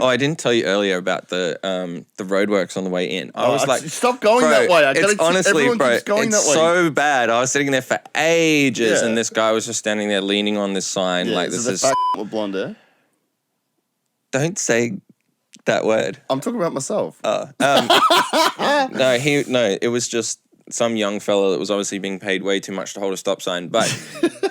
Oh, I didn't tell you earlier about the roadworks on the way in. I was like, stop going that way. Honestly, bro, keeps going it's that way. so bad. I was sitting there for ages, and this guy was just standing there leaning on this sign. Yeah, like, this is with blonde hair. Don't say that word. I'm talking about myself. No, it was just some young fella that was obviously being paid way too much to hold a stop sign. But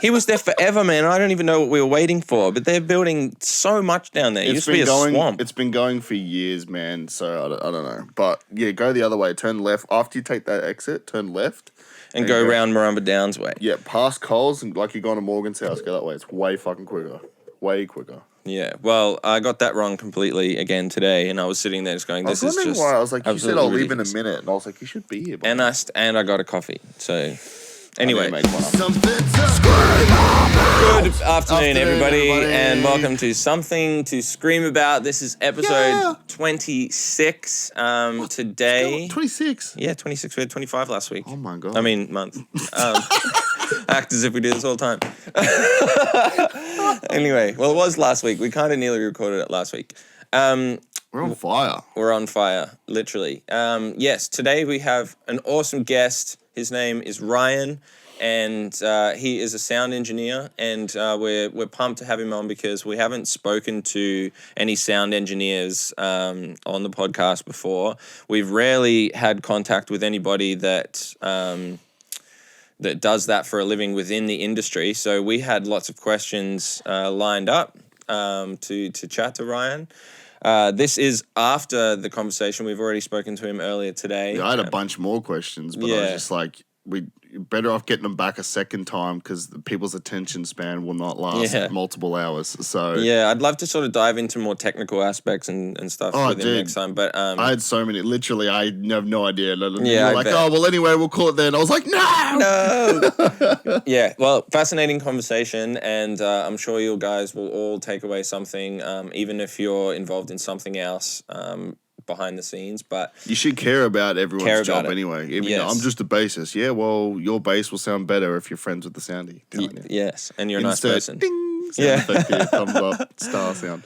he was there forever, man. I don't even know what we were waiting for. But they're building so much down there. It used to be a swamp. It's been going for years, man. So I don't know. But yeah, go the other way. Turn left. After you take that exit, turn left. And go around Marumba Downs way. Yeah, past Coles and like you're going to Morgan's house. Go that way. It's way fucking quicker. Way quicker. Yeah, well, I got that wrong completely again today, and I was sitting there just going, "This is just." Why. I was like, "You said I'll leave in a ridiculous. minute," and I was like, "You should be here." And I got a coffee. So, anyway, good afternoon, everybody, and welcome to Something to Scream About. This is episode 26. Today, 26. Yeah, 26. We had 25 last week. Oh my god. I mean, month. Act as if we do this all the time. Anyway, well, it was last week. We kind of nearly recorded it last week. We're on fire. We're on fire, literally. Yes, today we have an awesome guest. His name is Ryan, and he is a sound engineer, and we're pumped to have him on because we haven't spoken to any sound engineers on the podcast before. We've rarely had contact with anybody that does that for a living within the industry. So we had lots of questions lined up to chat to Ryan. This is after the conversation. We've already spoken to him earlier today. Yeah, I had a bunch more questions, but I was just like, we better off getting them back a second time because people's attention span will not last multiple hours. So yeah, I'd love to sort of dive into more technical aspects and stuff with him next time. But I had so many. Literally, I have no idea. Yeah, like, oh well, anyway, we'll call it then. I was like, no. Yeah, well, fascinating conversation, and I'm sure you guys will all take away something, even if you're involved in something else. Behind the scenes, but you should care about everyone's job anyway. Yes. I'm just a bassist. Yeah, well, your bass will sound better if you're friends with the soundy. Yes, and you're a nice person. Ding, sound effect here, thumbs up, star sound.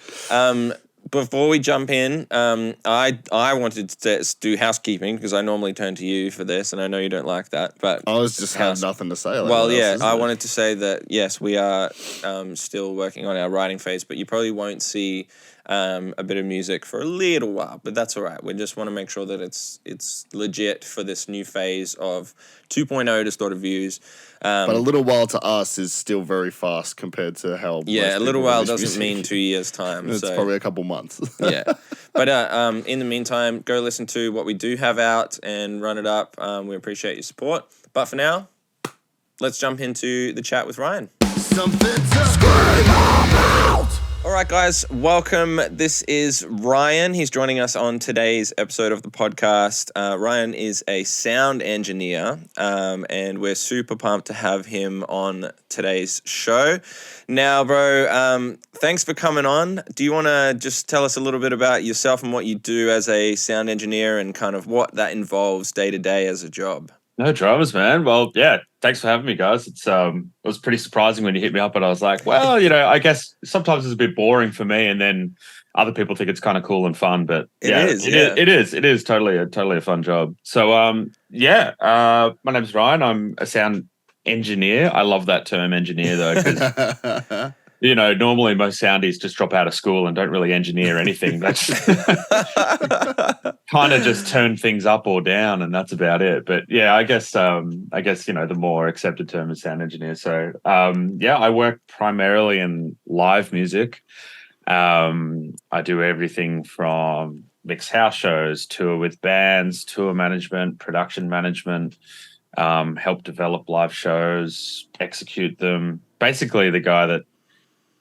Before we jump in, I wanted to do housekeeping because I normally turn to you for this, and I know you don't like that. But I was just had nothing to say. I wanted to say that yes, we are still working on our writing phase, but you probably won't see a bit of music for a little while, but that's all right. We just want to make sure that it's legit for this new phase of 2.0 Distorted Views. But a little while to us is still very fast compared to how. Yeah, a little while doesn't mean 2 years' time. It's probably a couple months. Yeah, but in the meantime, go listen to what we do have out and run it up. We appreciate your support. But for now, let's jump into the chat with Ryan. Something to scream about. All right, guys, welcome. This is Ryan. He's joining us on today's episode of the podcast. Ryan is a sound engineer, and we're super pumped to have him on today's show. Now, bro, thanks for coming on. Do you want to just tell us a little bit about yourself and what you do as a sound engineer and kind of what that involves day to day as a job? No dramas, man. Well, yeah, thanks for having me, guys. It was pretty surprising when you hit me up, and I was like, well, I guess sometimes it's a bit boring for me, and then other people think it's kind of cool and fun. But it is totally a fun job. So, my name's Ryan. I'm a sound engineer. I love that term, engineer, though, because normally most soundies just drop out of school and don't really engineer anything. That's kind of just turn things up or down, and that's about it. But yeah, I guess the more accepted term is sound engineer. So I work primarily in live music. I do everything from mix house shows, tour with bands, tour management, production management, help develop live shows, execute them. Basically, the guy that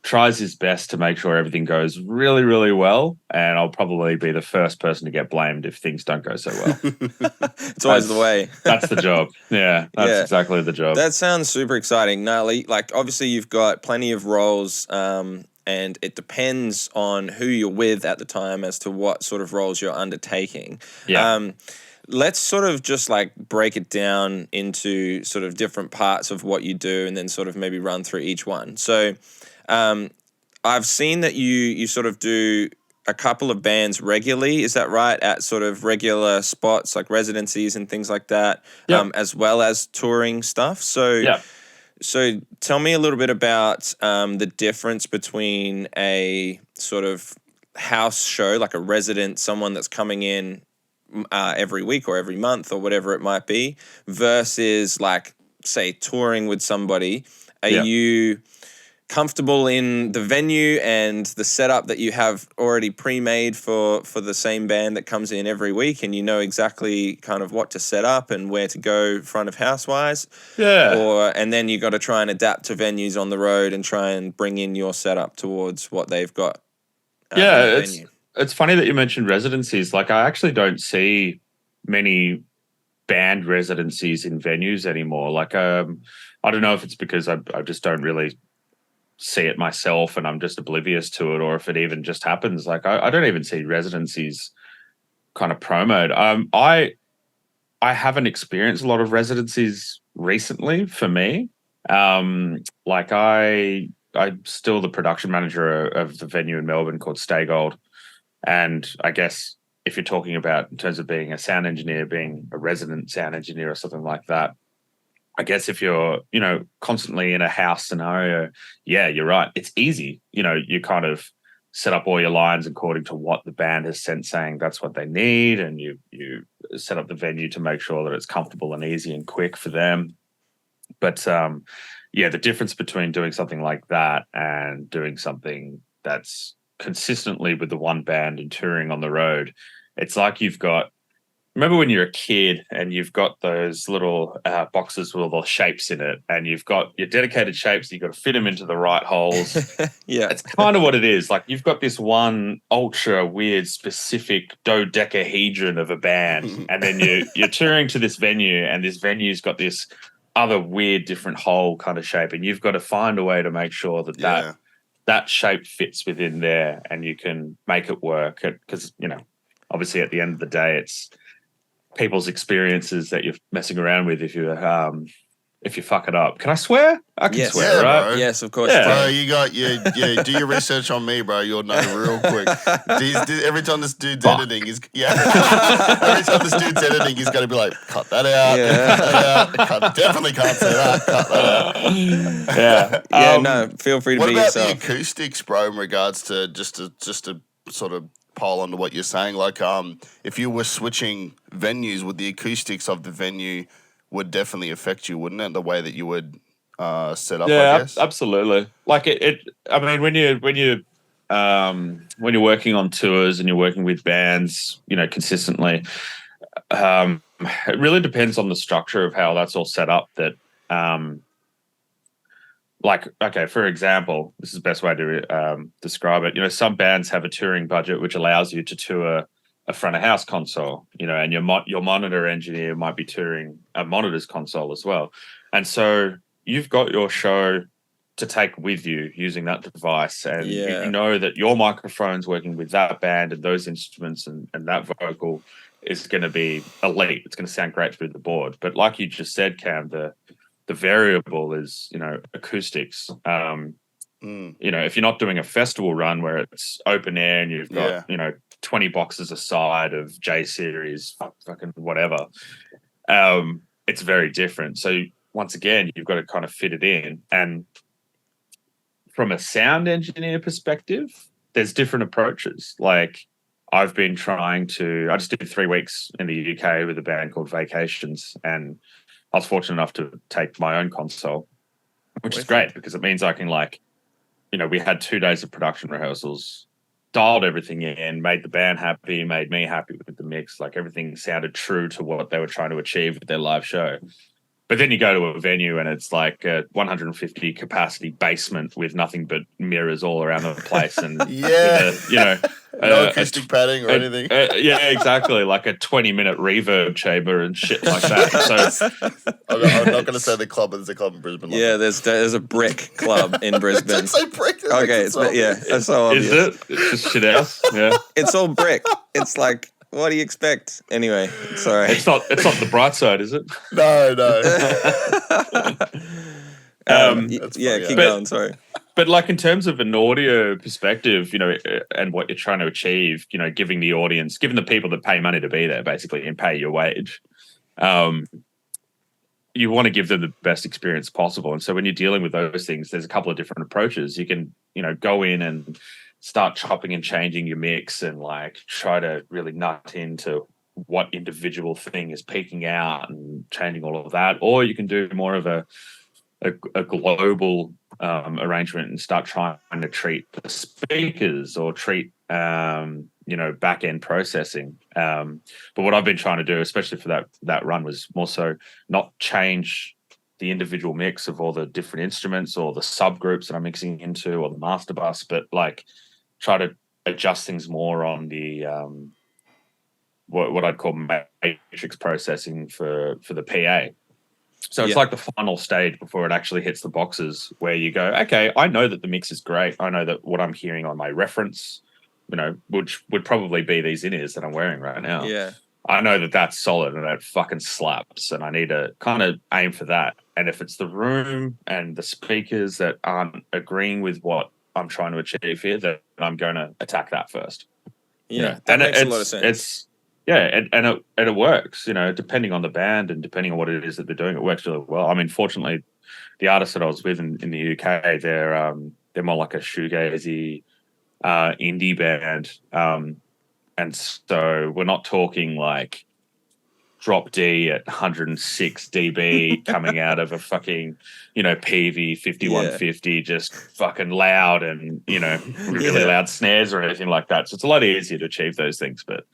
tries his best to make sure everything goes really, really well, and I'll probably be the first person to get blamed if things don't go so well. It's always the way. That's the job. Yeah, that's exactly the job. That sounds super exciting. Now, like obviously you've got plenty of roles, and it depends on who you're with at the time as to what sort of roles you're undertaking. Yeah. Let's sort of just like break it down into sort of different parts of what you do and then sort of maybe run through each one. So I've seen that you sort of do a couple of bands regularly. Is that right? At sort of regular spots like residencies and things like that, as well as touring stuff. So, so tell me a little bit about the difference between a sort of house show, like a resident, someone that's coming in every week or every month or whatever it might be, versus like, say, touring with somebody. Are you comfortable in the venue and the setup that you have already pre-made for the same band that comes in every week, and you know exactly kind of what to set up and where to go front of house wise? And then you got to try and adapt to venues on the road and try and bring in your setup towards what they've got in the venue. It's funny that you mentioned residencies. Like, I actually don't see many band residencies in venues anymore. Like, I don't know if it's because I just don't really see it myself and I'm just oblivious to it, or if it even just happens. Like, I don't even see residencies kind of promoted. I haven't experienced a lot of residencies recently for me. Like, I'm still the production manager of the venue in Melbourne called Scoble. And I guess if you're talking about in terms of being a sound engineer, being a resident sound engineer or something like that, I guess if you're, constantly in a house scenario, you're right. It's easy. You kind of set up all your lines according to what the band has sent, saying that's what they need. And you set up the venue to make sure that it's comfortable and easy and quick for them. But the difference between doing something like that and doing something that's consistently with the one band and touring on the road, it's like remember when you're a kid and you've got those little boxes with all the shapes in it, and you've got your dedicated shapes, you've got to fit them into the right holes. It's kind of what it is. Like, you've got this one ultra weird specific dodecahedron of a band, and then you're touring to this venue, and this venue's got this other weird different hole kind of shape, and you've got to find a way to make sure that shape fits within there and you can make it work. Because, obviously at the end of the day, it's people's experiences that you're messing around with if you fuck it up. Can I swear? I can swear, right? Bro. Yes, of course. Bro, you got do your research on me, bro. You'll know real quick. Every time this dude's editing, he's every time this dude's editing, he's got to be like, cut that out. Definitely can't say that. Cut that out. No, feel free to be yourself. What about the acoustics, bro, in regards to just to sort of pile onto what you're saying? Like, if you were switching venues, would the acoustics of the venue would definitely affect you, wouldn't it? The way that you would set up, I guess. Absolutely. Like I mean, when you're working on tours and you're working with bands, consistently, it really depends on the structure of how that's all set up. That, for example, this is the best way to describe it. Some bands have a touring budget which allows you to tour a front of house console, and your monitor engineer might be touring a monitors console as well. And so you've got your show to take with you using that device, and you know that your microphone's working with that band and those instruments, and that vocal is going to be elite. It's going to sound great through the board. But like you just said, Cam, the variable is, acoustics. If you're not doing a festival run where it's open air and you've got, 20 boxes aside of J series, fucking whatever, it's very different. So once again, you've got to kind of fit it in. And from a sound engineer perspective, there's different approaches. Like, I just did 3 weeks in the UK with a band called Vacations, and I was fortunate enough to take my own console, which is great because it means I can, we had 2 days of production rehearsals, dialed everything in, made the band happy, made me happy with the mix. Like, everything sounded true to what they were trying to achieve with their live show. But then you go to a venue and it's like a 150 capacity basement with nothing but mirrors all around the place, and no acoustic padding or anything. Exactly, like a 20-minute reverb chamber and shit like that. So I'm not going to say the club, but there's a club in Brisbane. There's a brick club in Brisbane. It's like brick. Okay, that's so obvious. Is it? It's just shit house. Yeah, it's all brick. It's like, what do you expect? Anyway, sorry. It's not the bright side, is it? No. Keep going. Sorry. But like in terms of an audio perspective, and what you're trying to achieve, giving the audience, giving the people that pay money to be there, basically, and pay your wage, you want to give them the best experience possible. And so when you're dealing with those things, there's a couple of different approaches. You can, go in and start chopping and changing your mix and like try to really nut into what individual thing is peaking out and changing all of that. Or you can do more of a global arrangement and start trying to treat the speakers or treat back end processing. But what I've been trying to do, especially for that run, was more so not change the individual mix of all the different instruments or the subgroups that I'm mixing into or the master bus, but like try to adjust things more on the what I'd call matrix processing for the PA. So it's like the final stage before it actually hits the boxes where you go, okay, I know that the mix is great. I know that what I'm hearing on my reference, which would probably be these in-ears that I'm wearing right now. Yeah. I know that that's solid and that fucking slaps, and I need to kind of aim for that. And if it's the room and the speakers that aren't agreeing with what I'm trying to achieve here, then I'm going to attack that first. Yeah, that makes a lot of sense. And it works, depending on the band and depending on what it is that they're doing, it works really well. I mean, fortunately, the artist that I was with in the UK, they're more like a shoegazy indie band, and so we're not talking like drop D at 106 dB coming out of a fucking PV 5150, just fucking loud and really loud snares or anything like that. So it's a lot easier to achieve those things, but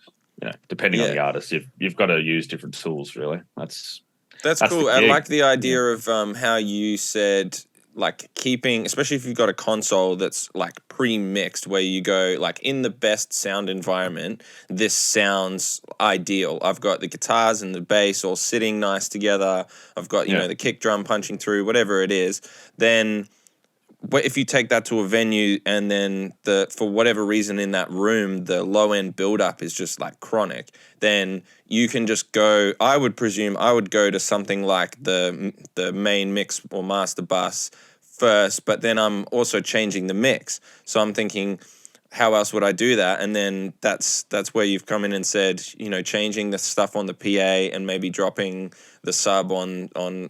depending on the artist, you've got to use different tools. Really, that's cool. I like the idea of how you said like keeping, especially if you've got a console that's like pre-mixed, where you go like in the best sound environment, this sounds ideal. I've got the guitars and the bass all sitting nice together. I've got the kick drum punching through, whatever it is. Then but if you take that to a venue and then for whatever reason in that room, the low end build-up is just like chronic, then you can just go, I would presume I would go to something like the main mix or master bus first, but then I'm also changing the mix. So I'm thinking, how else would I do that? And then that's where you've come in and said, changing the stuff on the PA and maybe dropping the sub on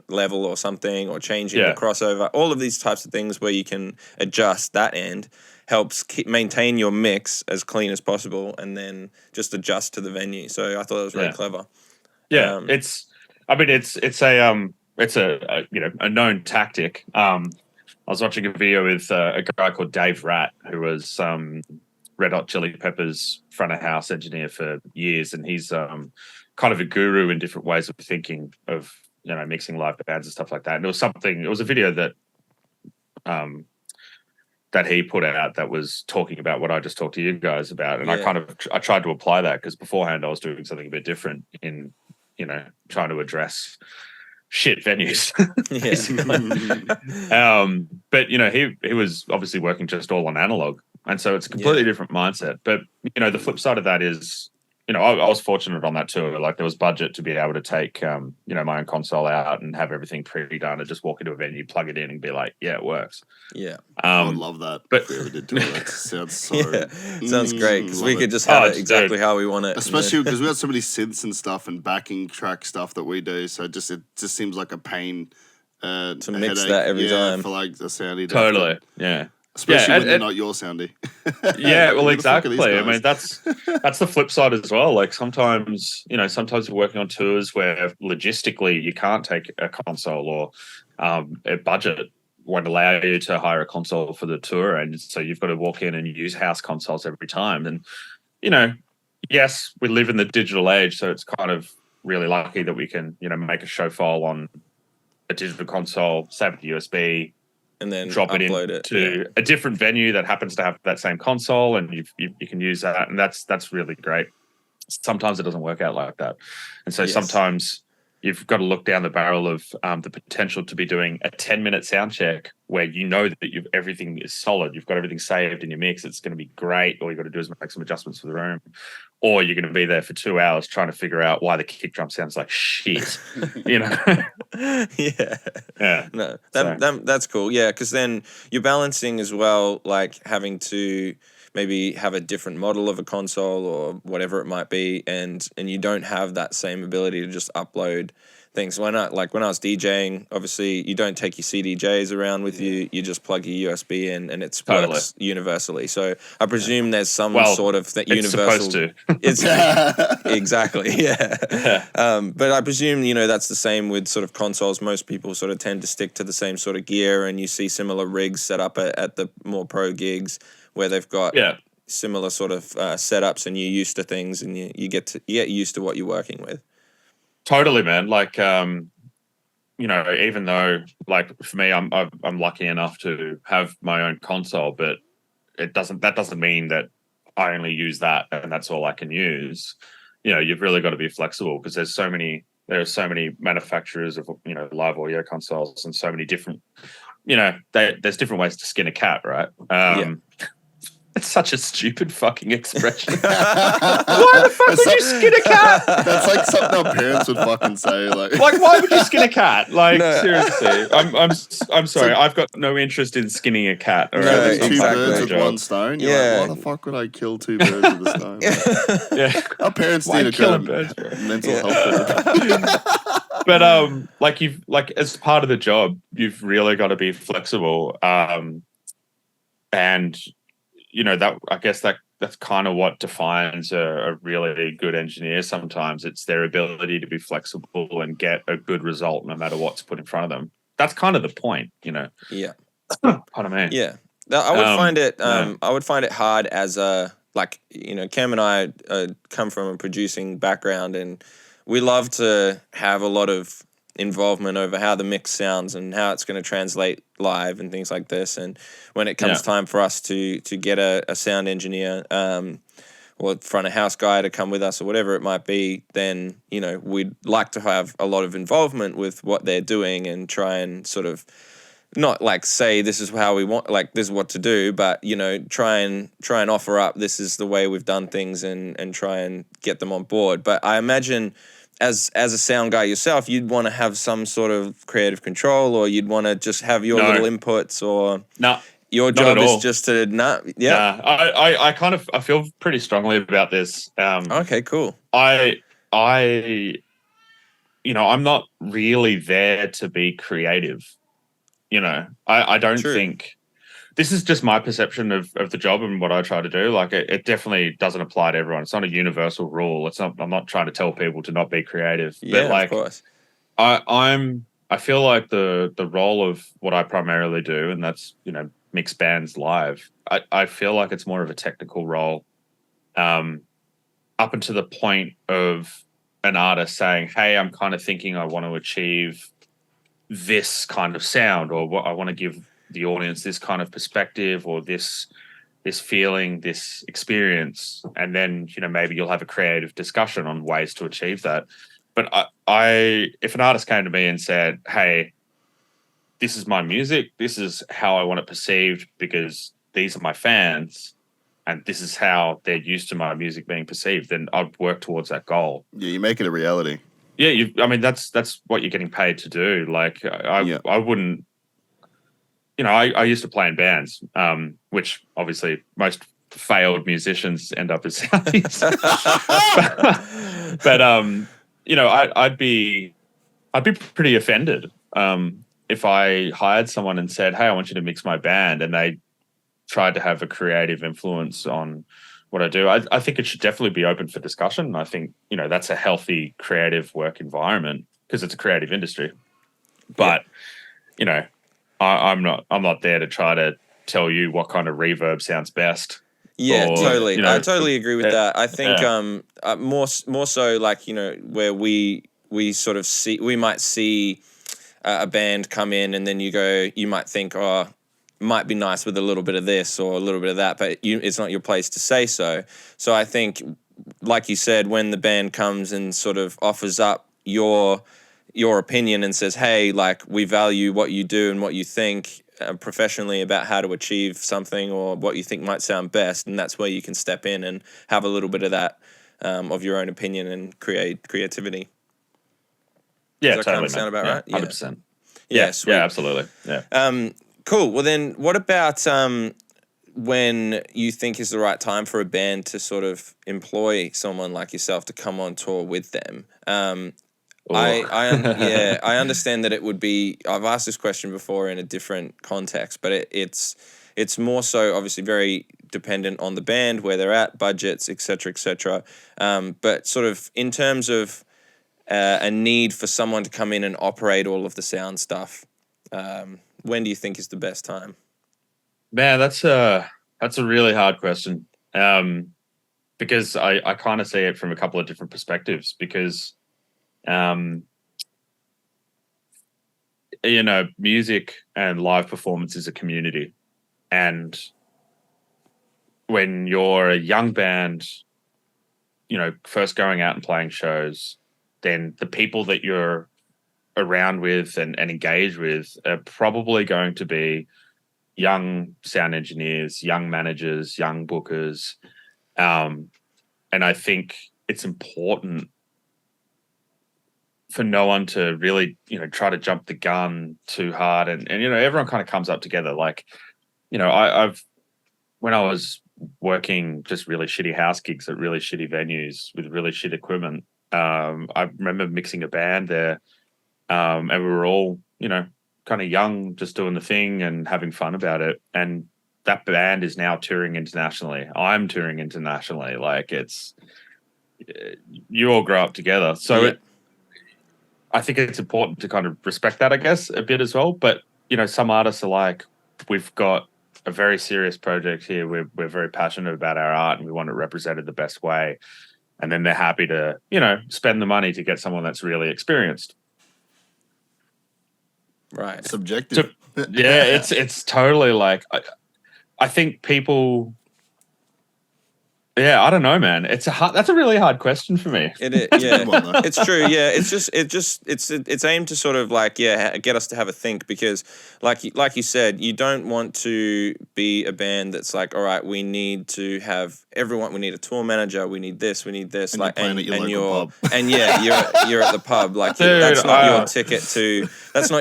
level or something, or changing the crossover. All of these types of things where you can adjust that end helps maintain your mix as clean as possible, and then just adjust to the venue. So I thought it was very clever. Yeah, it's a known tactic. I was watching a video with a guy called Dave Ratt, who was Red Hot Chili Peppers front of house engineer for years, and he's kind of a guru in different ways of thinking of mixing live bands and stuff like that. And it was a video that that he put out that was talking about what I just talked to you guys about, and I tried to apply that, because beforehand I was doing something a bit different in trying to address shit venues. But he was obviously working just all on analog, and so it's a completely different mindset. But the flip side of that is, I was fortunate on that tour. Like, there was budget to be able to take my own console out and have everything pre-done and just walk into a venue, plug it in, and be like, yeah, it works. I would love that. But if we ever did tour, that sounds so sounds great, because we could just have it exactly how we want it. Especially because we got so many synths and stuff and backing track stuff that we do. So it just seems like a pain to mix that every time for like the soundy. Totally, Especially when you're not your soundy. Yeah, well, exactly. I mean, that's the flip side as well. Like, sometimes you're working on tours where logistically you can't take a console, or a budget won't allow you to hire a console for the tour, and so you've got to walk in and use house consoles every time. And yes, we live in the digital age, so it's kind of really lucky that we can make a show file on a digital console, save it to USB, and then drop it upload into a different venue that happens to have that same console, and you can use that, and that's really great. Sometimes it doesn't work out like that, and so sometimes you've got to look down the barrel of the potential to be doing a 10-minute sound check where you know that everything is solid. You've got everything saved in your mix. It's going to be great. All you've got to do is make some adjustments for the room. Or you're going to be there for 2 hours trying to figure out why the kick drum sounds like shit. Yeah. No, that's cool. Yeah, because then you're balancing as well, like having to maybe have a different model of a console or whatever it might be, and you don't have that same ability to just upload things. Why not? Like when I was DJing, obviously you don't take your CDJs around with you. You just plug your USB in, and it works universally. So I presume there's some sort of that universal. Supposed to. It's exactly, yeah. But I presume that's the same with sort of consoles. Most people sort of tend to stick to the same sort of gear, and you see similar rigs set up at the more pro gigs where they've got similar sort of setups, and you're used to things, and you get used to what you're working with. Totally, man. Like, even though, like, for me, I'm lucky enough to have my own console, but that doesn't mean that I only use that and that's all I can use. You've really got to be flexible because there are so many manufacturers of live audio consoles and so many different. There's different ways to skin a cat, right? It's such a stupid fucking expression. Why the fuck would you skin a cat? That's like something our parents would fucking say. Like why would you skin a cat? Like, seriously. I'm sorry. I've got no interest in skinning a cat. All right? Two birds with one stone. You're like, why the fuck would I kill two birds with a stone? Like, our parents need a good mental health. But as part of the job, you've really got to be flexible. And that I guess that's kind of what defines a really good engineer. Sometimes it's their ability to be flexible and get a good result no matter what's put in front of them. That's kind of the point, Yeah. Pardon me. Yeah. I would find it. I would find it hard as Cam and I come from a producing background, and we love to have a lot of involvement over how the mix sounds and how it's going to translate live and things like this. And when it comes time for us to get a sound engineer or front of house guy to come with us or whatever it might be, then we'd like to have a lot of involvement with what they're doing and try and sort of not like say this is how we want, like this is what to do, but try and offer up this is the way we've done things and try and get them on board. But I imagine as a sound guy yourself, you'd want to have some sort of creative control, or you'd want to just have your little inputs, or your job is just to I feel pretty strongly about this. Okay, cool. I'm not really there to be creative. I don't think. This is just my perception of the job and what I try to do. Like it definitely doesn't apply to everyone. It's not a universal rule. I'm not trying to tell people to not be creative. Yeah, but like, of course. I feel like the role of what I primarily do, and that's mix bands live. I feel like it's more of a technical role, up until the point of an artist saying, "Hey, I'm kind of thinking I want to achieve this kind of sound, or what I want to give the audience this kind of perspective, or this feeling, this experience," and then maybe you'll have a creative discussion on ways to achieve that. But if an artist came to me and said, "Hey, this is my music, this is how I want it perceived because these are my fans, and this is how they're used to my music being perceived," then I'd work towards that goal. Yeah, you make it a reality. Yeah, that's what you're getting paid to do. Like I wouldn't. I used to play in bands, which obviously most failed musicians end up as soundies. but I'd be pretty offended if I hired someone and said, "Hey, I want you to mix my band," and they tried to have a creative influence on what I do. I think it should definitely be open for discussion. I think that's a healthy creative work environment because it's a creative industry. But I'm not there to try to tell you what kind of reverb sounds best. Yeah, totally. I totally agree with that. I think more so like where we sort of we might see a band come in, and then you might think, oh, might be nice with a little bit of this or a little bit of that, but it's not your place to say so. So I think, like you said, when the band comes and sort of offers up your your opinion and says, hey, like, we value what you do and what you think professionally about how to achieve something or what you think might sound best, and that's where you can step in and have a little bit of that of your own opinion and creativity. Yeah, Does that totally, kind of sound about right? 100%. Yeah, sweet. Yeah, absolutely. Yeah. Cool. Well, then what about when you think is the right time for a band to sort of employ someone like yourself to come on tour with them? I understand that it would be. I've asked this question before in a different context, but it's more so obviously very dependent on the band, where they're at, budgets, etc., etc. But sort of in terms of a need for someone to come in and operate all of the sound stuff, when do you think is the best time? Man, that's a really hard question. Because I kind of see it from a couple of different perspectives. Because, music and live performance is a community, and when you're a young band, first going out and playing shows, then the people that you're around with and engage with are probably going to be young sound engineers, young managers, young bookers. And I think it's important for no one to really, try to jump the gun too hard. And everyone kind of comes up together. Like, I've, when I was working just really shitty house gigs at really shitty venues with really shit equipment, I remember mixing a band there, and we were all, kind of young, just doing the thing and having fun about it. And that band is now touring internationally. I'm touring internationally. Like, you all grow up together. So I think it's important to kind of respect that, I guess, a bit as well. But, some artists are like, we've got a very serious project here. We're very passionate about our art and we want it represented the best way. And then they're happy to, spend the money to get someone that's really experienced. Right. Subjective. So, yeah, it's totally like, I think people. Yeah, I don't know, man. That's a really hard question for me. It is, yeah. It's true. Yeah, it's aimed to sort of like, get us to have a think, because like you said, you don't want to be a band that's like, all right, we need to have everyone, we need a tour manager, we need this, and like, you're you're at the pub, like, dude, that's not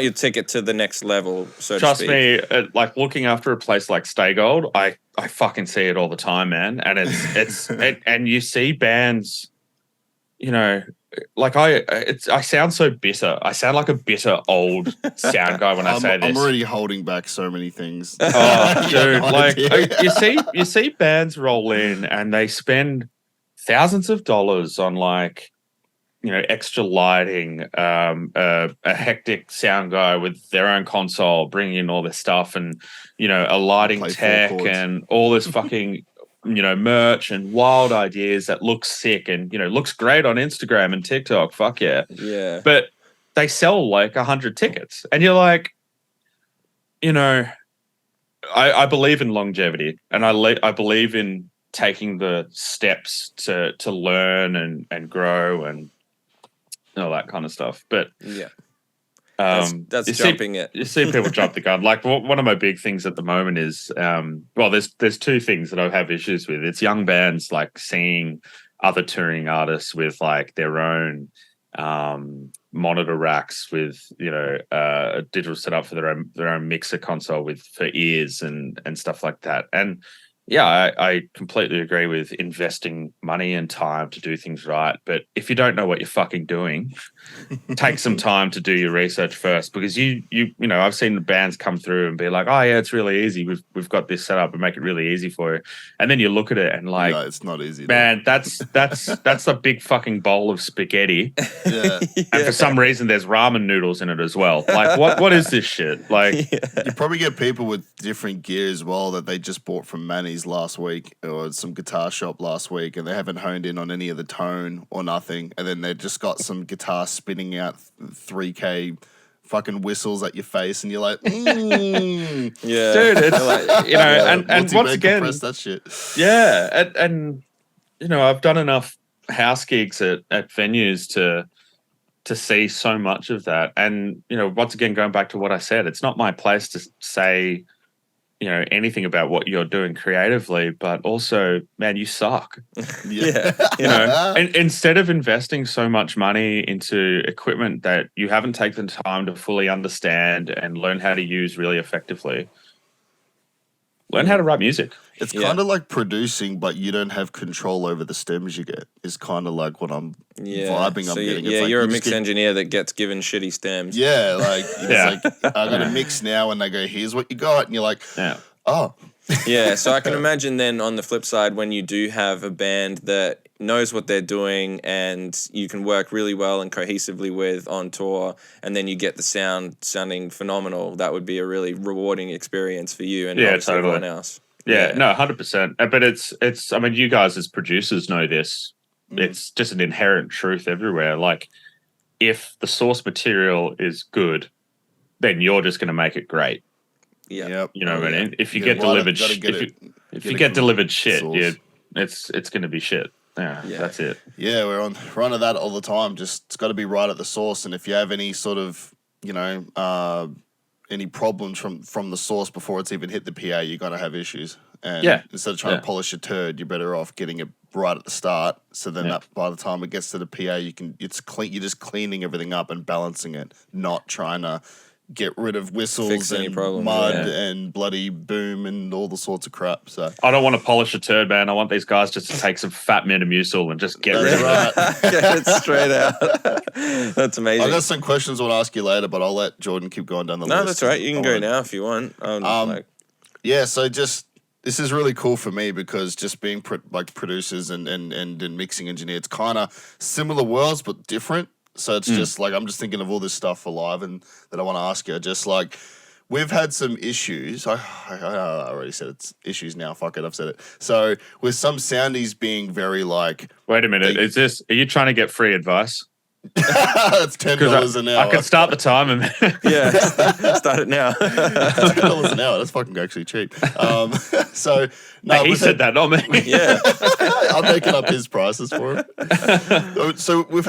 your ticket to the next level, so trust to speak. me, like looking after a place like Stay Gold, I fucking see it all the time, man. And it's and you see bands, like I sound so bitter. I sound like a bitter old sound guy when I say this. I'm already holding back so many things. Oh, dude, like you see bands roll in and they spend thousands of dollars on like, extra lighting, a hectic sound guy with their own console, bringing in all this stuff, and a lighting tech and all this fucking merch and wild ideas that looks sick and looks great on Instagram and TikTok. Fuck yeah, yeah. But they sell like 100 tickets, and you're like, I believe in longevity, and I believe in taking the steps to learn and grow and all that kind of stuff. But yeah, that's jumping it. You see people jump the gun. Like, one of my big things at the moment is, there's two things that I have issues with. It's young bands like seeing other touring artists with like their own monitor racks with a digital setup for their own mixer console for ears and stuff like that. And yeah, I completely agree with investing money and time to do things right. But if you don't know what you're fucking doing, take some time to do your research first, because I've seen the bands come through and be like, oh yeah, it's really easy. We've got this set up and make it really easy for you. And then you look at it and like, no, it's not easy. Man, that's a big fucking bowl of spaghetti. Yeah. And for some reason there's ramen noodles in it as well. Like, what is this shit? Like, you probably get people with different gear as well that they just bought from Manny's last week or some guitar shop last week, and they haven't honed in on any of the tone or nothing, and then they just got some guitar spinning out 3K fucking whistles at your face, and you're like, yeah, dude, it's like, and once again, press that shit. Yeah, and I've done enough house gigs at venues to see so much of that. And, once again, going back to what I said, it's not my place to say, anything about what you're doing creatively, but also, man, you suck. Yeah. And instead of investing so much money into equipment that you haven't taken the time to fully understand and learn how to use really effectively, learn how to write music. It's kind of like producing, but you don't have control over the stems you get. Is kind of like what I'm vibing. So I'm getting. Yeah, like you're a mix engineer that gets given shitty stems. Yeah, like it's like I got a mix now, and they go, "Here's what you got," and you're like, "Oh." Yeah, so I can imagine then on the flip side, when you do have a band that knows what they're doing and you can work really well and cohesively with on tour, and then you get the sounding phenomenal, that would be a really rewarding experience for you and obviously everyone else. Yeah, no, 100%. But it's. I mean, you guys as producers know this. It's just an inherent truth everywhere. Like, if the source material is good, then you're just going to make it great. Yeah, yep. You know what I mean? If you get delivered, if you get delivered shit, it's going to be shit. Yeah, that's it. Yeah, we're on that all the time. Just it's got to be right at the source. And if you have any sort of any problems from the source before it's even hit the PA, you're gonna have issues. And instead of trying to polish a turd, you're better off getting it right at the start. So then that by the time it gets to the PA, it's clean. You're just cleaning everything up and balancing it, not trying to get rid of whistles and mud and bloody boom and all the sorts of crap. So I don't want to polish a turd, man. I want these guys just to take some fat Metamucil and just get rid of it. Get it straight out. That's amazing. I got some questions I want to ask you later, but I'll let Jordan keep going down the list. No, that's right. You can go now if you want. So just this is really cool for me because just being producers and mixing engineer, it's kind of similar worlds but different. So it's just like, I'm just thinking of all this stuff for live and that I want to ask you. Just like, we've had some issues. I already said it's issues now. Fuck it, I've said it. So with some soundies being very like... Wait a minute. Are you trying to get free advice? That's $10 an hour. I could start the time and start it now. $10 an hour. That's fucking actually cheap. So no, he said that, not me. Yeah, I'm making up his prices for him. So we've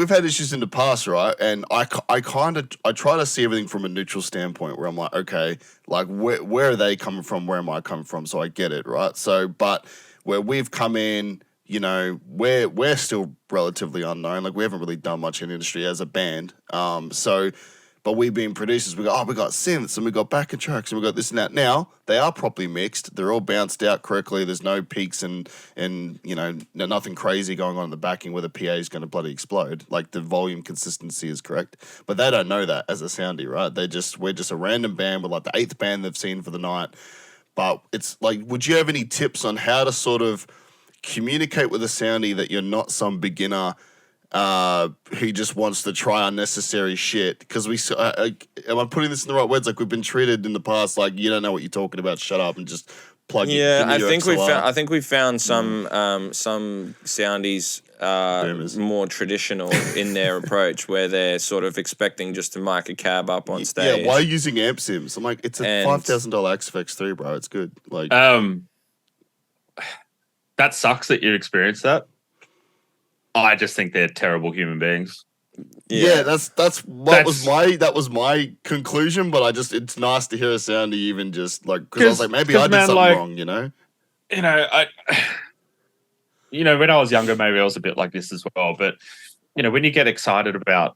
had issues in the past, right? And I try to see everything from a neutral standpoint, where I'm like, okay, like where are they coming from? Where am I coming from? So I get it, right? So, but where we've come in. We're still relatively unknown. Like we haven't really done much in the industry as a band. But we being producers, we got synths and we got backing tracks and we got this and that. Now they are properly mixed. They're all bounced out correctly. There's no peaks and nothing crazy going on in the backing where the PA is going to bloody explode. Like the volume consistency is correct. But they don't know that as a soundie, right? We're just a random band. We're like the 8th band they've seen for the night. But it's like, would you have any tips on how to sort of communicate with a soundie that you're not some beginner who just wants to try unnecessary shit? Because am I putting this in the right words? Like we've been treated in the past like you don't know what you're talking about. Shut up and just plug. I think we found some soundies more traditional in their approach, where they're sort of expecting just to mic a cab up on stage. Yeah, why are you using amp sims? I'm like, it's a $5,000 XFX3, bro. It's good. Like, that sucks that you experienced that. I just think they're terrible human beings. Yeah, that was my conclusion. But it's nice to hear a soundie even just like because I was like maybe I did something wrong. When I was younger, maybe I was a bit like this as well. But when you get excited about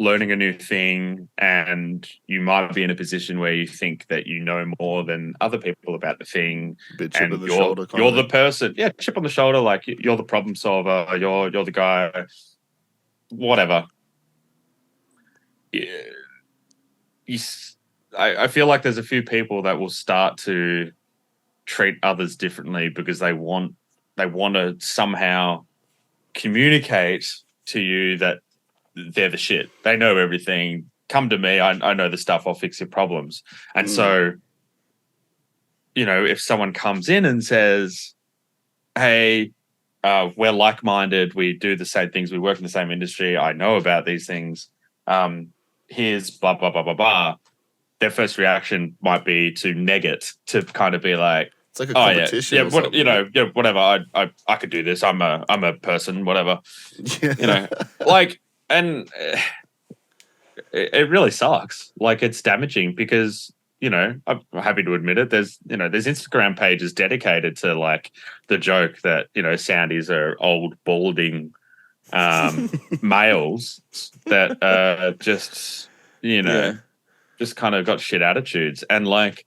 learning a new thing, and you might be in a position where you think that you know more than other people about the thing, chip on the shoulder, you're the person, chip on the shoulder, like you're the problem solver, you're the guy, whatever. I feel like there's a few people that will start to treat others differently because they want to somehow communicate to you that they're the shit. They know everything. Come to me. I know the stuff. I'll fix your problems. And so, if someone comes in and says, hey, we're like-minded. We do the same things. We work in the same industry. I know about these things. Here's blah, blah, blah, blah, blah. Their first reaction might be to neg it, to kind of be like, it's like a competition. Whatever. I could do this. I'm a person, whatever. Yeah. Like, and it really sucks. Like, it's damaging because, I'm happy to admit it. There's Instagram pages dedicated to like the joke that, Soundies are old balding males that just, just kind of got shit attitudes. And like,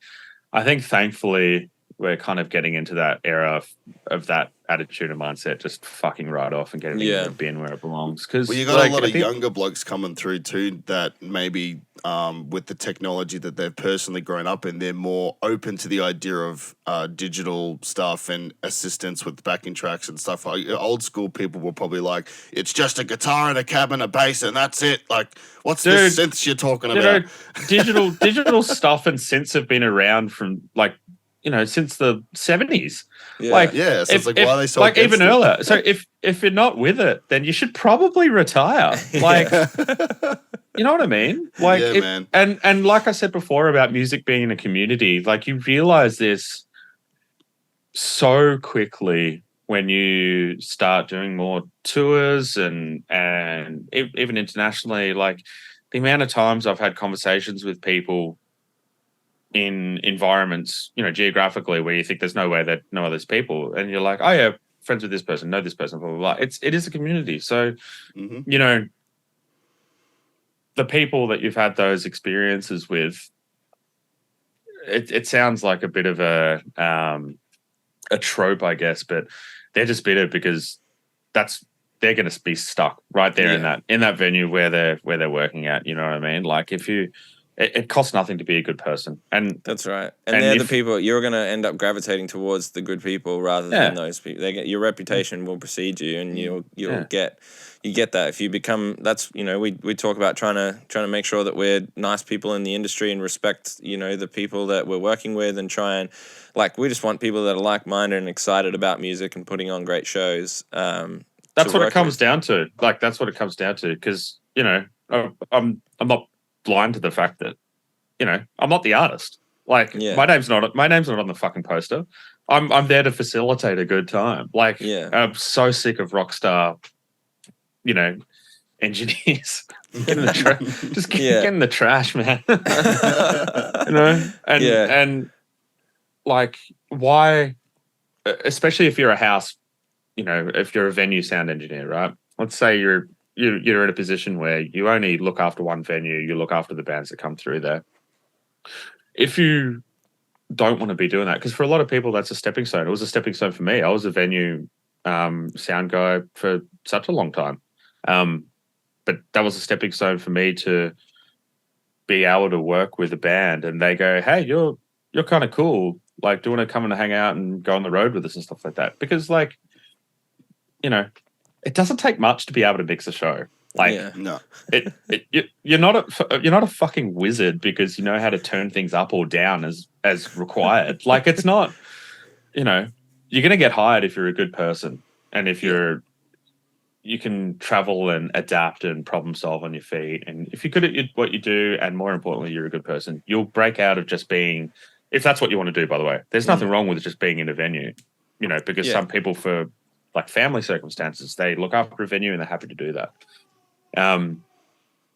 I think thankfully we're kind of getting into that era of that attitude and mindset, just fucking right off and getting in the bin where it belongs. Because you got a lot of younger blokes coming through too that maybe with the technology that they've personally grown up in, they're more open to the idea of digital stuff and assistance with backing tracks and stuff. Like old school people were probably like, it's just a guitar and a cab and a bass and that's it. Like, what's this synths you're talking about? Digital stuff and synths have been around from like, since the 70s. So it's like, why are they so like even it? earlier? So if you're not with it, then you should probably retire. Like, you know what I mean? Like, man. And like I said before about music being in a community, like you realize this so quickly when you start doing more tours and even internationally. Like the amount of times I've had conversations with people in environments, geographically where you think there's no way that no others people, and you're like, oh yeah, friends with this person, know this person, blah blah blah. It is a community, so the people that you've had those experiences with, it sounds like a bit of a trope, I guess, but they're just bitter because they're going to be stuck right there in that venue where they're working at. You know what I mean? Like if you. It costs nothing to be a good person, and that's right. And they're the people you're going to end up gravitating towards, the good people rather than those people. Your reputation will precede you, and you'll get that if you become. That's we talk about trying to make sure that we're nice people in the industry and respect the people that we're working with, and try and we just want people that are like-minded and excited about music and putting on great shows. That's what it comes down to. Like that's what it comes down to, because I'm not blind to the fact that I'm not the artist. Like my name's not on the fucking poster. I'm there to facilitate a good time. Like I'm so sick of rock star engineers get in the trash, man. And like why, especially if you're a house, if you're a venue sound engineer, right? Let's say you're in a position where you only look after one venue, you look after the bands that come through there. If you don't want to be doing that, because for a lot of people, that's a stepping stone. It was a stepping stone for me. I was a venue sound guy for such a long time. But that was a stepping stone for me to be able to work with a band and they go, hey, you're kind of cool. Like, do you want to come and hang out and go on the road with us and stuff like that? Because it doesn't take much to be able to mix a show. Like, no, you're not a fucking wizard because you know how to turn things up or down as required. Like, it's not, you're going to get hired if you're a good person and if you can travel and adapt and problem solve on your feet. And if you're good at what you do, and more importantly, you're a good person, you'll break out of just being, if that's what you want to do, by the way, there's nothing wrong with just being in a venue, because some people for like family circumstances, they look after a venue and they're happy to do that.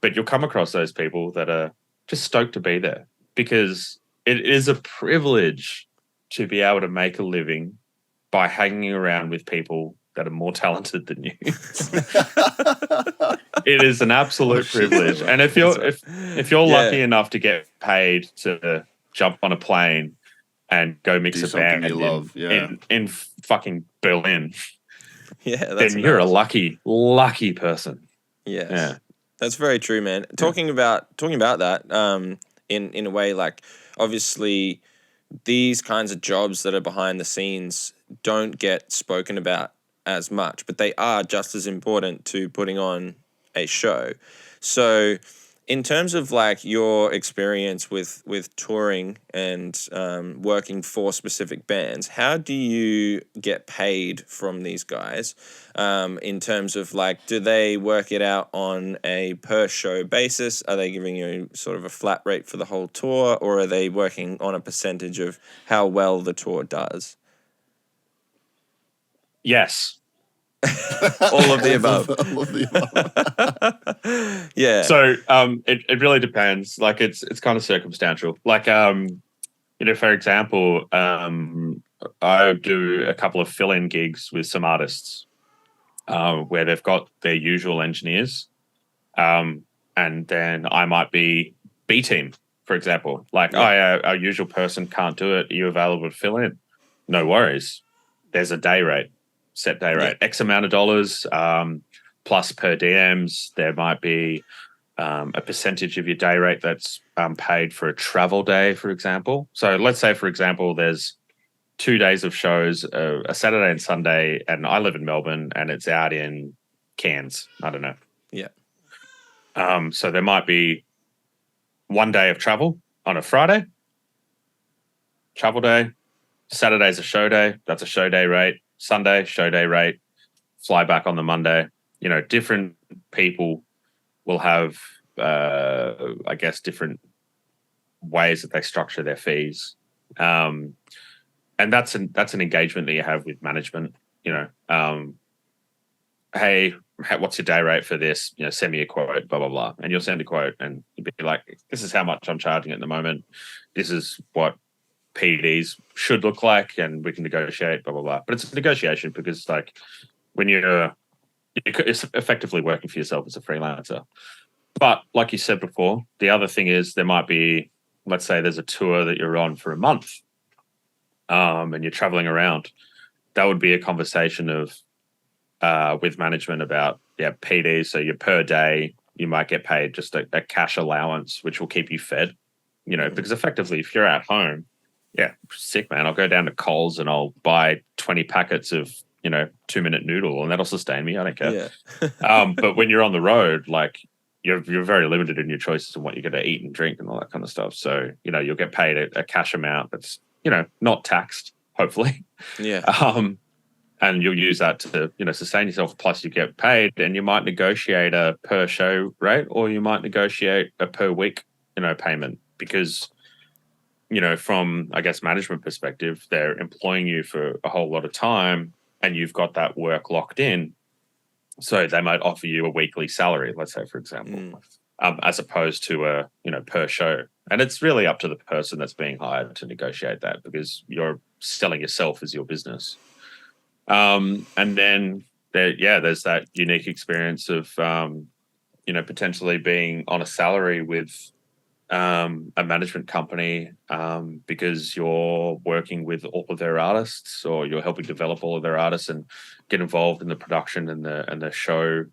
But you'll come across those people that are just stoked to be there because it is a privilege to be able to make a living by hanging around with people that are more talented than you. It is an absolute privilege. And if you're lucky enough to get paid to jump on a plane and go mix a band in fucking Berlin, then you're a lucky person. Yes. Yeah. That's very true, man. Talking about that, in a way, like obviously these kinds of jobs that are behind the scenes don't get spoken about as much, but they are just as important to putting on a show. So in terms of like your experience with touring and working for specific bands, how do you get paid from these guys? In terms of like, do they work it out on a per show basis? Are they giving you sort of a flat rate for the whole tour, or are they working on a percentage of how well the tour does? Yes. All of the above. All of the above. Yeah. So it really depends. Like it's kind of circumstantial. Like for example, I do a couple of fill-in gigs with some artists where they've got their usual engineers, and then I might be B team, for example. Like, our usual person can't do it. Are you available to fill in? No worries. There's a day rate, set day rate, X amount of dollars, plus per DMs. There might be a percentage of your day rate that's paid for a travel day, for example. So let's say, for example, there's 2 days of shows, a Saturday and Sunday, and I live in Melbourne, and it's out in Cairns. I don't know. Yeah. So there might be 1 day of travel on a Friday, travel day. Saturday's a show day. That's a show day rate. Sunday, show day rate. Fly back on the Monday. Different people will have, I guess, different ways that they structure their fees. And that's an engagement that you have with management. Hey, what's your day rate for this? Send me a quote, blah, blah, blah. And you'll send a quote and you'll be like, this is how much I'm charging at the moment. This is what PDs should look like, and we can negotiate, blah, blah, blah. But it's a negotiation because, like, when you're effectively working for yourself as a freelancer. But like you said before, the other thing is there might be, let's say there's a tour that you're on for a month, and you're traveling around. That would be a conversation of with management about PD. So your per day, you might get paid just a cash allowance, which will keep you fed. Because effectively, if you're at home, sick man, I'll go down to Coles and I'll buy 20 packets of 2-minute noodle, and that'll sustain me. I don't care. Yeah. But when you're on the road, like you're very limited in your choices on what you're going to eat and drink and all that kind of stuff. So you'll get paid a cash amount that's not taxed, hopefully. Yeah. And you'll use that to sustain yourself. Plus, you get paid, and you might negotiate a per show rate, or you might negotiate a per week payment, because from, I guess, management perspective, they're employing you for a whole lot of time, and you've got that work locked in. So they might offer you a weekly salary, let's say, for example, as opposed to a per show. And it's really up to the person that's being hired to negotiate that, because you're selling yourself as your business. And then there's that unique experience of potentially being on a salary with a management company, because you're working with all of their artists, or you're helping develop all of their artists and get involved in the production and the show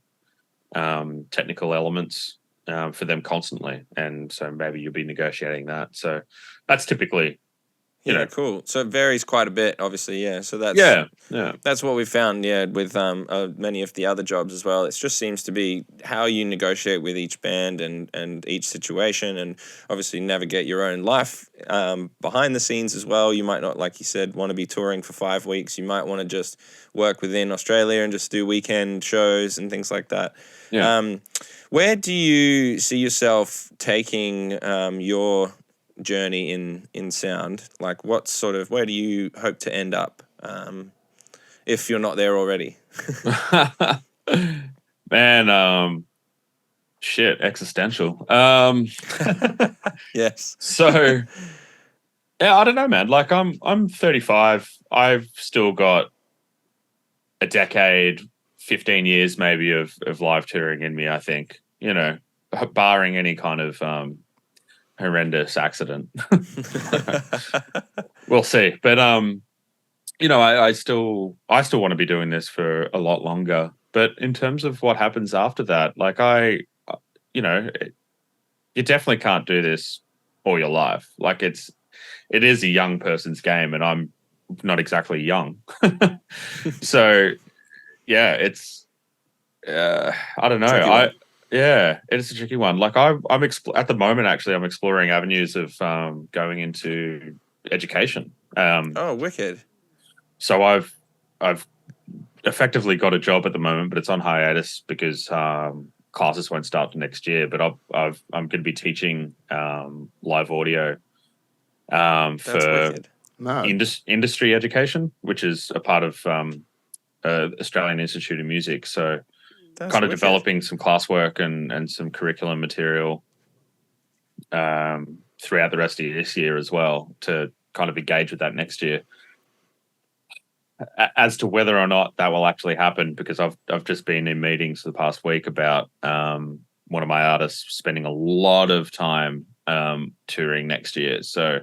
technical elements for them constantly. And so maybe you'll be negotiating that. So that's typically cool. So it varies quite a bit, obviously. Yeah. So that's that's what we found. Yeah, with many of the other jobs as well. It just seems to be how you negotiate with each band and each situation, and obviously navigate your own life behind the scenes as well. You might not, like you said, want to be touring for 5 weeks. You might want to just work within Australia and just do weekend shows and things like that. Yeah. Where do you see yourself taking your journey in sound? Like, where do you hope to end up if you're not there already? Man, shit, existential. Yes. So I don't know, man. Like I'm 35. I've still got a decade, 15 years maybe of live touring in me, I think, barring any kind of horrendous accident. We'll see. But I still want to be doing this for a lot longer. But in terms of what happens after that, like you definitely can't do this all your life. Like it is a young person's game, and I'm not exactly young. So it's I don't know. It's a tricky one. Like I'm at the moment, actually, I'm exploring avenues of going into education. Oh, wicked. So I've effectively got a job at the moment, but it's on hiatus because classes won't start till next year. But I'm going to be teaching live audio for That's wicked. No. industry education, which is a part of Australian Institute of Music. So That's kind of wicked. developing some classwork and some curriculum material throughout the rest of this year as well to kind of engage with that next year. As to whether or not that will actually happen, because I've just been in meetings for the past week about one of my artists spending a lot of time touring next year. So,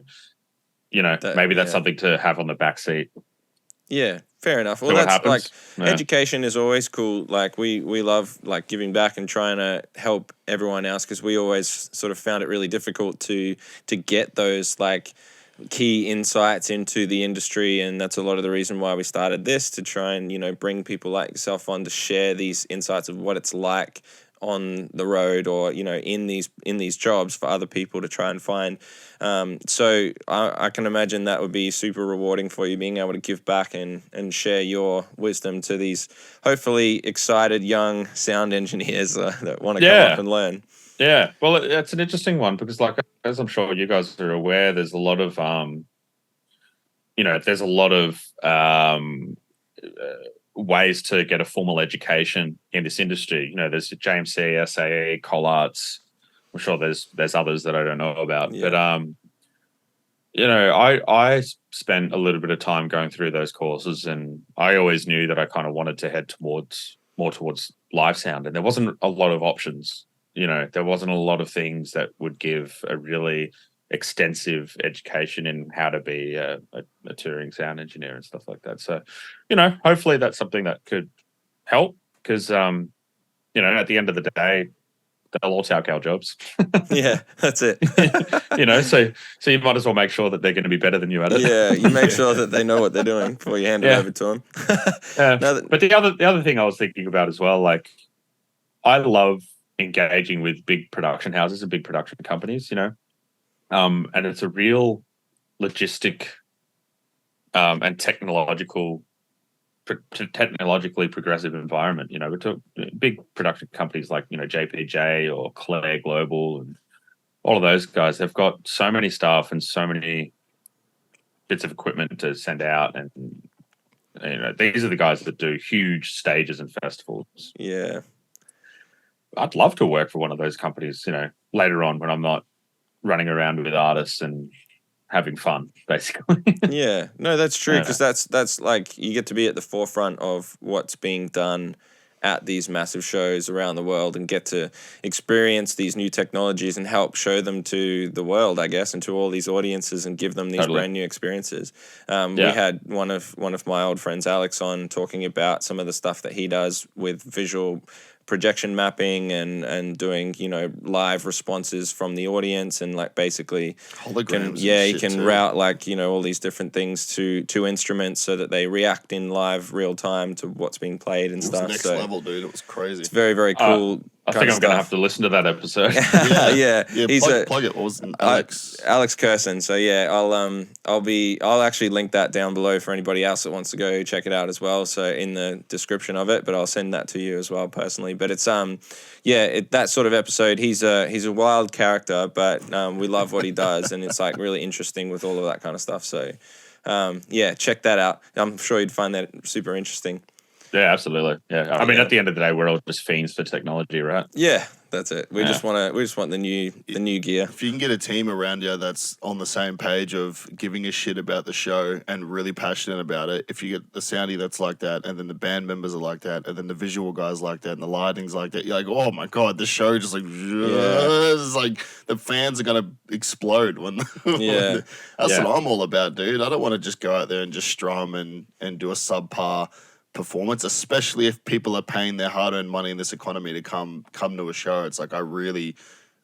maybe that's something to have on the back seat. Yeah, fair enough. Well, So what that's like happens? education is always cool. Like we love like giving back and trying to help everyone else, because we always sort of found it really difficult to get those like key insights into the industry, and that's a lot of the reason why we started this, to try and bring people like yourself on to share these insights of what it's like on the road or in these jobs for other people to try and find. So I can imagine that would be super rewarding for you, being able to give back and share your wisdom to these hopefully excited young sound engineers that want to come up and learn. Yeah, well, it's an interesting one because, like, as I'm sure you guys are aware, there's a lot of, ways to get a formal education in this industry. There's JMC, SAE, Collarts. I'm sure there's others that I don't know about, but I spent a little bit of time going through those courses, and I always knew that I kind of wanted to head more towards live sound, and there wasn't a lot of options. There wasn't a lot of things that would give a really extensive education in how to be a touring sound engineer and stuff like that. So, hopefully that's something that could help because, at the end of the day, they'll all take our jobs. Yeah, that's it. So you might as well make sure that they're going to be better than you at it. Yeah, you make sure that they know what they're doing before you hand it over to them. But the other thing I was thinking about as well, like I love engaging with big production houses and big production companies, and it's a real logistic and technologically progressive environment. We took big production companies like JPJ or Claire Global and all of those guys. They've got so many staff and so many bits of equipment to send out, and these are the guys that do huge stages and festivals. Yeah. I'd love to work for one of those companies, later on when I'm not running around with artists and having fun, basically. Yeah, no, that's true, because that's like you get to be at the forefront of what's being done at these massive shows around the world and get to experience these new technologies and help show them to the world, I guess, and to all these audiences and give them these brand new experiences. We had one of my old friends, Alex, on talking about some of the stuff that he does with visual projection mapping and doing live responses from the audience, and like basically holograms. He can route like all these different things to instruments so that they react in live real time to what's being played and stuff. Next level, dude. It was crazy. It's very, very cool. I think I'm going to have to listen to that episode. Yeah. He's plug it. What was Alex? Alex Curson. So yeah, I'll actually link that down below for anybody else that wants to go check it out as well. So in the description of it, but I'll send that to you as well personally. But it's that sort of episode. He's a wild character, but we love what he does, and it's like really interesting with all of that kind of stuff. So check that out. I'm sure you'd find that super interesting. Yeah, absolutely. Yeah, I mean, at the end of the day, we're all just fiends for technology, right? Yeah, that's it. We just want the new gear. If you can get a team around you that's on the same page of giving a shit about the show and really passionate about it, if you get the soundy that's like that, and then the band members are like that, and then the visual guys like that, and the lighting's like that, you're like, oh my god, this show just like, it's like the fans are gonna explode when. That's what I'm all about, dude. I don't want to just go out there and just strum and do a subpar performance, especially if people are paying their hard-earned money in this economy to come to a show. It's like I really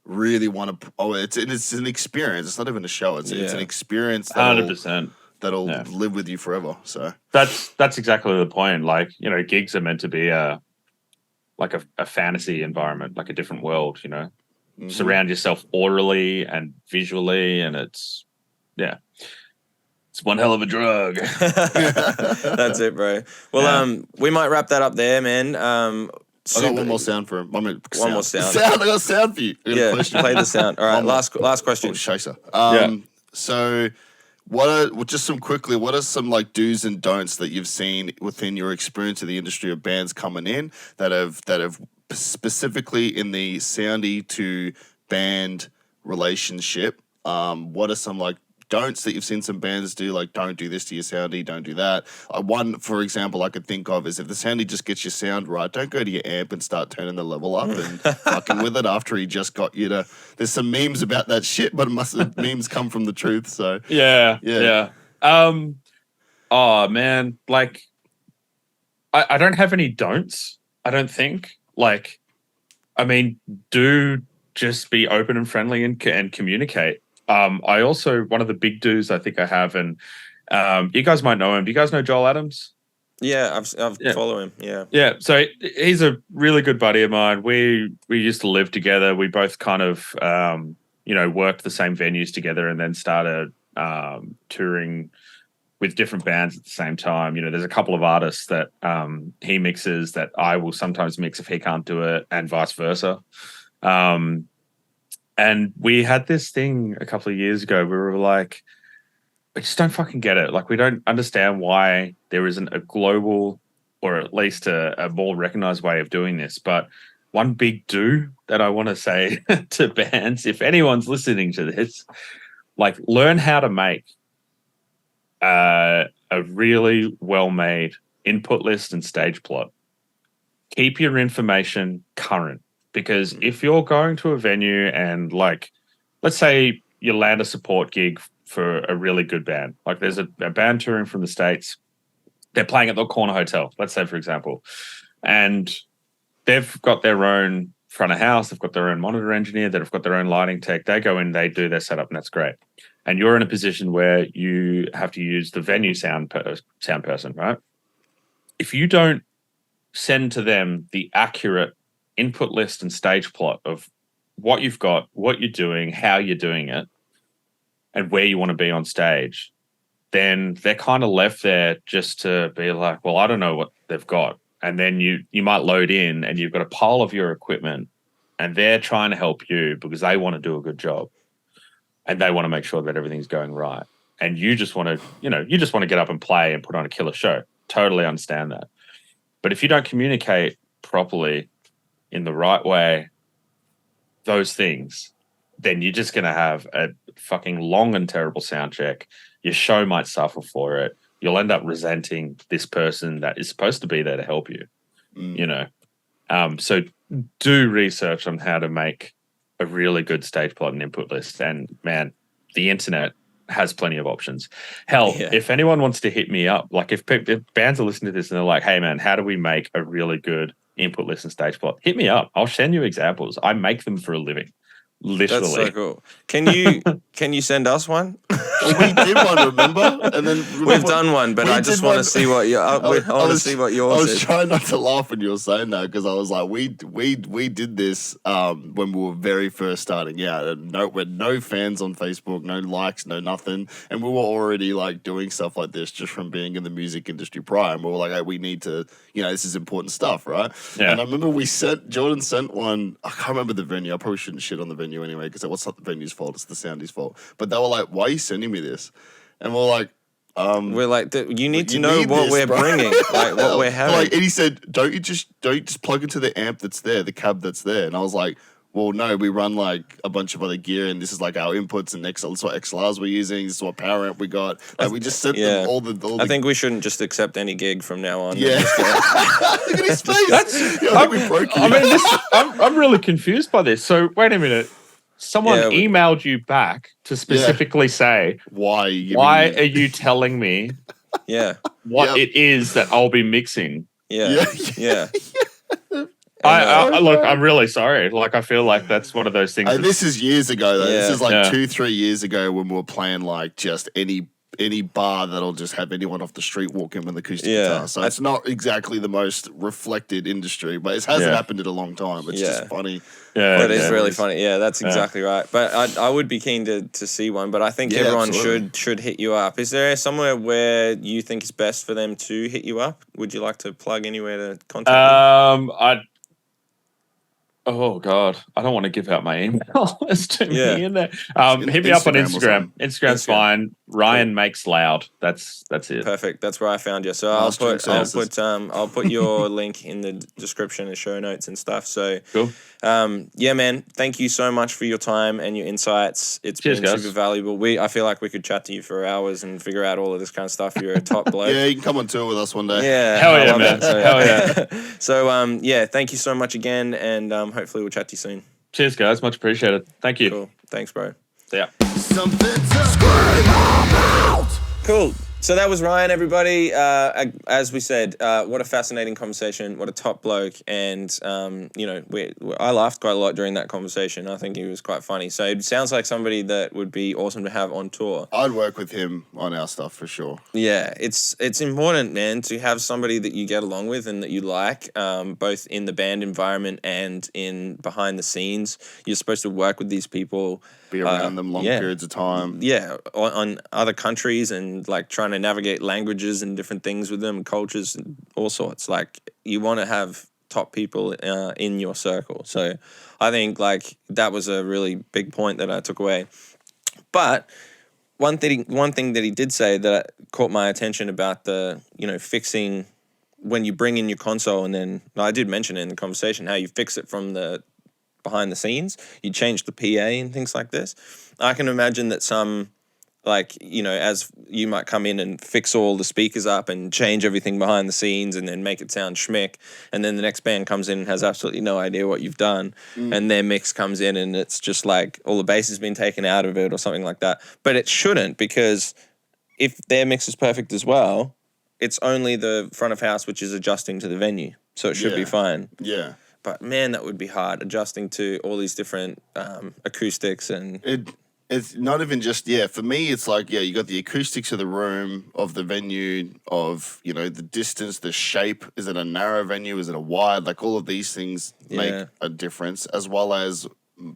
want to. Oh, it's an experience. It's not even a show. It's an experience. 100%. That'll live with you forever. So that's exactly the point. Like gigs are meant to be a fantasy environment, like a different world. Surround yourself orally and visually, and it's one hell of a drug. That's it, bro. Well, we might wrap that up there, man. I got one more sound for him. One more sound. I got a sound for you. Play the sound. All right, last question. Oh, chaser. So What are some like do's and don'ts that you've seen within your experience of the industry of bands coming in that have specifically in the soundy to band relationship? What are some like don'ts that you've seen some bands do? Like, don't do this to your soundy, don't do that. One, for example, I could think of is if the soundy just gets your sound right, don't go to your amp and start turning the level up and fucking with it after he just got you to. There's some memes about that shit, but memes come from the truth. So Yeah. Oh man, like I don't have any don'ts. I don't think. Like, I mean, do just be open and friendly and communicate. I also one of the big do's I think I have, and you guys might know him. Do you guys know Joel Adams? Yeah, I've follow him. Yeah. Yeah. So he's a really good buddy of mine. We used to live together. We both kind of worked the same venues together, and then started touring with different bands at the same time. You know, there's a couple of artists that he mixes that I will sometimes mix if he can't do it, and vice versa. And we had this thing a couple of years ago where we were like, I just don't fucking get it. Like, we don't understand why there isn't a global or at least a more recognized way of doing this. But one big do that I want to say to bands, if anyone's listening to this, like, learn how to make a really well-made input list and stage plot. Keep your information current, because if you're going to a venue and, like, let's say you land a support gig for a really good band, like there's a band touring from the States, they're playing at the corner hotel, let's say, for example, and they've got their own front of house, they've got their own monitor engineer, they've got their own lighting tech, they go in, they do their setup, and that's great. And you're in a position where you have to use the venue sound person, right? If you don't send to them the accurate input list and stage plot of what you've got, what you're doing, how you're doing it, and where you want to be on stage, then they're kind of left there just to be like, well, I don't know what they've got. And then you might load in and you've got a pile of your equipment, and they're trying to help you because they want to do a good job. And they want to make sure that everything's going right. And you just want to get up and play and put on a killer show. Totally understand that. But if you don't communicate properly in the right way, those things, then you're just going to have a fucking long and terrible sound check. Your show might suffer for it. You'll end up resenting this person that is supposed to be there to help you, So do research on how to make a really good stage plot and input list. And man, the internet has plenty of options. Hell, if anyone wants to hit me up, like if bands are listening to this and they're like, hey man, how do we make a really good input list and stage plot? Hit me up. I'll send you examples. I make them for a living. Literally. That's so cool. Can you send us one? We did one, remember? And then we've done one, but I just want to see what I want to see what yours is. I was trying not to laugh when you were saying that, because I was like, we did this when we were very first starting out, and with no fans on Facebook, no likes, no nothing, and we were already like doing stuff like this just from being in the music industry prior, and we were like, hey, we need to, this is important stuff, right? Yeah. And I remember Jordan sent one. I can't remember the venue. I probably shouldn't shit on the venue anyway, because it's not the venue's fault, it's the soundy's fault. But they were like, why are you sending me this? And we're like, you need to know what we're bringing, like what we're having. Like, and he said, don't you just plug into the amp that's there, the cab that's there? And I was like, well, no, we run like a bunch of other gear, and this is like our inputs, and this is what XLRs we're using, this is what power amp we got. Like, we just sent them all the. I think we shouldn't just accept any gig from now on. Yeah. Look at his face. I think we broke you. I mean, I'm really confused by this. So wait a minute. Someone emailed you back to specifically say, why are you telling me what it is that I'll be mixing? Yeah. Look, I'm really sorry. Like, I feel like that's one of those things. This is years ago, though. This is like 2-3 years ago when we were playing like just any bar that'll just have anyone off the street walk in with an acoustic guitar. So it's not exactly the most reflected industry, but it hasn't happened in a long time. It's just funny. Yeah, it is really funny. Yeah, that's exactly right. But I would be keen to see one, but I think everyone should hit you up. Is there somewhere where you think is best for them to hit you up? Would you like to plug anywhere to contact you? Oh God, I don't want to give out my email. There's too many in there. Hit me up on Instagram or Instagram. something. Instagram's Instagram. fine. Ryan makes loud. That's it. Perfect. That's where I found you. So Mastering services. I'll put your link in the description and show notes and stuff. So Cool. yeah, man, thank you so much for your time and your insights. It's Cheers, been guys. super valuable. I feel like we could chat to you for hours and figure out all of this kind of stuff. You're a top bloke. Yeah, you can come on tour with us one day. Yeah. Hell I yeah, love man. it. So, Hell yeah. So yeah, thank you so much again, and hopefully we'll chat to you soon. Cheers, guys. Much appreciated. Thank you. Cool. Thanks, bro. See ya. Something to scream about. Cool. So that was Ryan, everybody. As we said, what a fascinating conversation. What a top bloke. And, I laughed quite a lot during that conversation. I think he was quite funny. So it sounds like somebody that would be awesome to have on tour. I'd work with him on our stuff for sure. Yeah, it's important, man, to have somebody that you get along with and that you like, both in the band environment and in behind the scenes. You're supposed to work with these people. Be around them long periods of time. Yeah, on other countries and like trying to navigate languages and different things with them, cultures and all sorts. Like you want to have top people in your circle. So I think like that was a really big point that I took away. But one thing that he did say that caught my attention about the, fixing when you bring in your console, and then I did mention it in the conversation how you fix it from the behind the scenes, you change the PA and things like this. I can imagine that some, as you might come in and fix all the speakers up and change everything behind the scenes and then make it sound schmick, and then the next band comes in and has absolutely no idea what you've done, and their mix comes in and it's just like all the bass has been taken out of it or something like that. But it shouldn't, because if their mix is perfect as well, it's only the front of house which is adjusting to the venue, so it should be fine. Yeah. But man, that would be hard, adjusting to all these different acoustics and... It's not even just, for me, it's like, you got the acoustics of the room, of the venue, of, the distance, the shape. Is it a narrow venue? Is it a wide? Like all of these things make a difference, as well as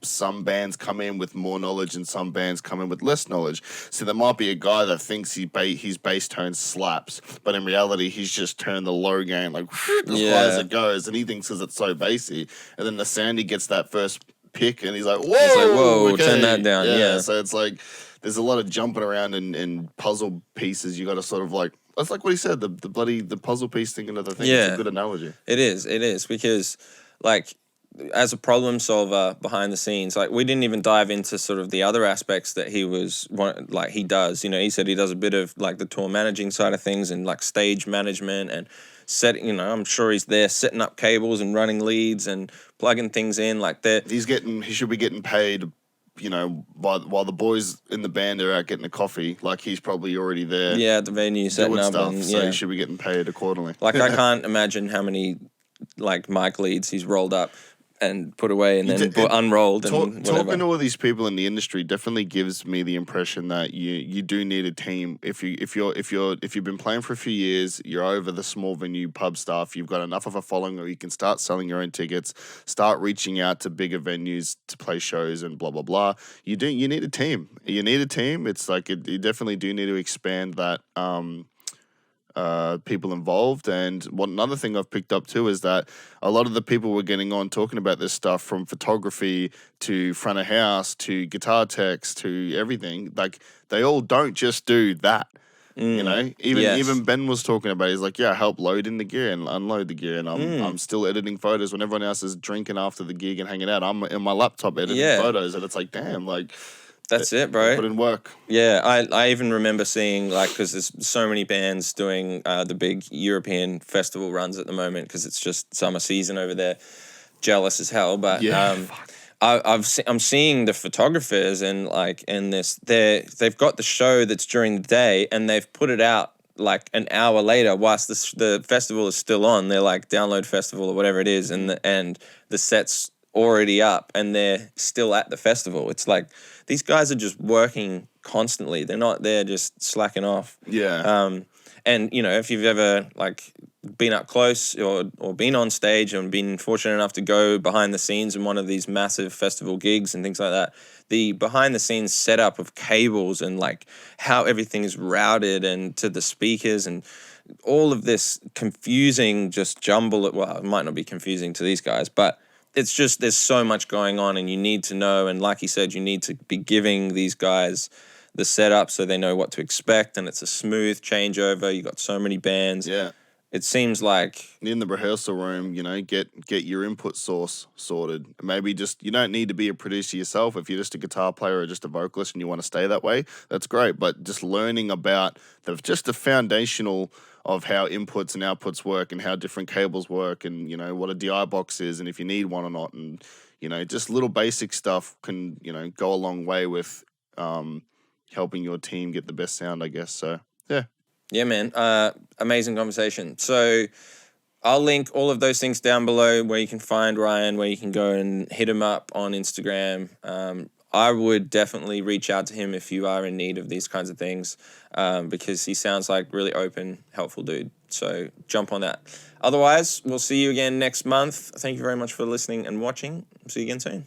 some bands come in with more knowledge and some bands come in with less knowledge. So there might be a guy that thinks his bass tone slaps, but in reality, he's just turned the low gain like as high as it goes, and he thinks because it's so bassy. And then the Sandy gets that first pick, and he's like, whoa, okay. Turn that down. Yeah. So it's like there's a lot of jumping around and puzzle pieces. You got to sort of like, that's like what he said, the puzzle piece thing, another thing. It's a good analogy. It is because like, as a problem solver behind the scenes, like we didn't even dive into sort of the other aspects that he does. He said he does a bit of like the tour managing side of things and like stage management and setting. I'm sure he's there setting up cables and running leads and plugging things in like that. He should be getting paid, while the boys in the band are out getting a coffee. Like he's probably already there. Yeah, at the venue setting up stuff. and So he should be getting paid accordingly. Like I can't imagine how many like mic leads he's rolled up and put away and then unrolled and whatever. Talking to all these people in the industry definitely gives me the impression that you do need a team. If you've been playing for a few years, you're over the small venue pub stuff, you've got enough of a following where you can start selling your own tickets, start reaching out to bigger venues to play shows and blah blah blah. You need a team. It's like you definitely do need to expand that people involved. And another thing I've picked up too is that a lot of the people we're getting on talking about this stuff, from photography to front of house to guitar techs to everything, like they all don't just do that. Even Ben was talking about it. He's like, I help load in the gear and unload the gear, and I'm still editing photos when everyone else is drinking after the gig and hanging out. I'm in my laptop editing photos, and it's like, damn, like that's it, bro. Put in work. Yeah, I even remember seeing, like, because there's so many bands doing the big European festival runs at the moment because it's just summer season over there. Jealous as hell, but I'm seeing the photographers and they've got the show that's during the day and they've put it out like an hour later whilst the festival is still on. They're like Download Festival or whatever it is, and the set's already up and they're still at the festival. It's like these guys are just working constantly. They're not there just slacking off. Yeah. And if you've ever like been up close or been on stage and been fortunate enough to go behind the scenes in one of these massive festival gigs and things like that, the behind the scenes setup of cables and like how everything is routed and to the speakers and all of this confusing just jumble. Well, it might not be confusing to these guys, but it's just there's so much going on, and you need to know. And like he said, you need to be giving these guys the setup so they know what to expect, and it's a smooth changeover. You got so many bands. Yeah. It seems like In the rehearsal room, get your input source sorted. Maybe just you don't need to be a producer yourself. If you're just a guitar player or just a vocalist and you want to stay that way, that's great. But just learning about the foundational of how inputs and outputs work and how different cables work and what a DI box is and if you need one or not and just little basic stuff can go a long way with helping your team get the best sound, I guess. So yeah. Yeah, man. Amazing conversation. So I'll link all of those things down below where you can find Ryan, where you can go and hit him up on Instagram. I would definitely reach out to him if you are in need of these kinds of things because he sounds like really open, helpful dude. So jump on that. Otherwise, we'll see you again next month. Thank you very much for listening and watching. See you again soon.